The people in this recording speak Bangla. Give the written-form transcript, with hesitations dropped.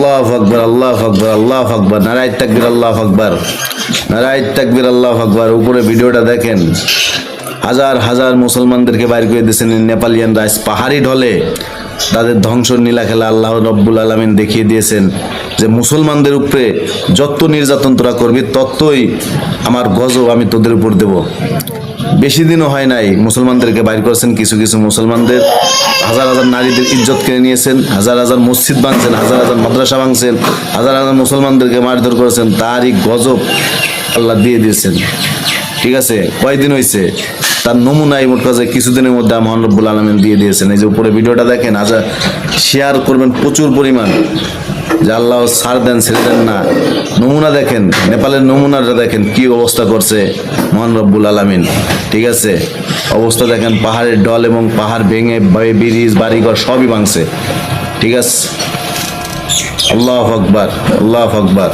আল্লাহু আকবার, আল্লাহু আকবার, আল্লাহু আকবার, নারায়ে তাকবীর, আল্লাহু আকবার, নারায়ে তাকবীর, আল্লাহু আকবার। উপরে ভিডিওটা দেখেন, হাজার হাজার মুসলমানদেরকে বাইর করে দিয়েছেন নেপালিয়ান রাজ। পাহাড়ি ঢলে তাদের ধ্বংস নীলা খেলা আল্লাহ রব্বুল আলামিন দেখিয়ে দিয়েছেন যে মুসলমানদের উপরে যত নির্যাতন তোরা করবি ততই আমার গজব আমি তোদের উপর দেব। বেশি দিনও হয় নাই মুসলমানদেরকে বাইর করেছেন। কিছু কিছু মুসলমানদের হাজার হাজার নারীদের ইজ্জত কেড়ে নিয়েছেন, হাজার হাজার মসজিদ ভাঙছেন, হাজার হাজার মাদ্রাসা ভাঙছেন, হাজার হাজার মুসলমানদেরকে মারধর করেছেন। তারই গজব আল্লাহ দিয়ে দিয়েছেন। ঠিক আছে, কয়দিন হয়েছে তার নমুনা এই মোট কাজে কিছুদিনের মধ্যে মহান রব্বুল আলামিন দিয়ে দিয়েছেন। এই যে উপরে ভিডিওটা দেখেন, আচ্ছা শেয়ার করবেন প্রচুর পরিমাণ, যে আল্লাহ ছাড় দেন ছেড়ে দেন না। নমুনা দেখেন, নেপালের নমুনাটা দেখেন কি অবস্থা করছে মহান রব্বুল আলামিন। ঠিক আছে, অবস্থা দেখেন, পাহাড়ের ঢল এবং পাহাড় ভেঙে ব্রিজ বাড়িঘর সবই ভাঙছে। ঠিক আছে, আল্লাহু আকবার, আল্লাহু আকবার।